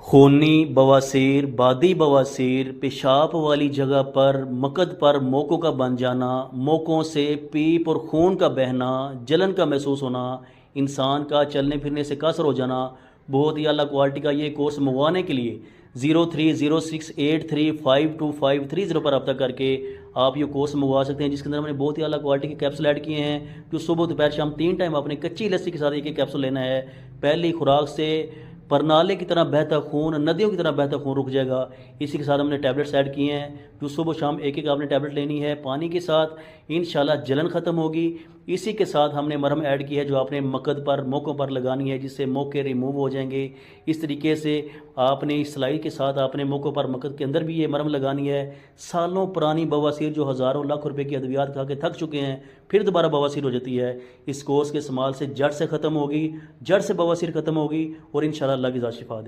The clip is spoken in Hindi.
खूनी बवासीर, बादी बवासीर, पेशाब वाली जगह पर मकद पर मोकों का बन जाना, मोकों से पीप और खून का बहना, जलन का महसूस होना, इंसान का चलने फिरने से कसर हो जाना। बहुत ही अला क्वालिटी का ये कोर्स मंगवाने के लिए 030683525530 पर रब्ता करके आप ये कोर्स मंगवा सकते हैं, जिसके अंदर हमने बहुत ही अला क्वालिटी के कैप्सूल ऐड किए हैं, जो सुबह दोपहर शाम 3 टाइम आपने कच्ची लस्सी के साथ एक कैप्सूल लेना है। पहली खुराक से परनाले की तरह बहता खून, नदियों की तरह बहता खून रुक जाएगा। इसी के साथ हमने टैबलेट्स ऐड किए हैं, जो सुबह शाम एक एक आपने टैबलेट लेनी है पानी के साथ। इंशाल्लाह जलन ख़त्म होगी। इसी के साथ हमने मरहम ऐड की है, जो आपने मकद पर मोकों पर लगानी है, जिससे मोके रिमूव हो जाएंगे। इस तरीके से आपने इस सिलाई के साथ आपने मोकों पर मकद के अंदर भी ये मरहम लगानी है। सालों पुरानी बवासीर जो हज़ारों लाख रुपए की अद्वियात खा के थक चुके हैं, फिर दोबारा बवासीर हो जाती है, इस कोर्स के इस्तेमाल से जड़ से ख़त्म होगी, जड़ से बवासीर ख़त्म होगी और इंशाल्लाह अल्लाह की ज़ात शिफा देगी।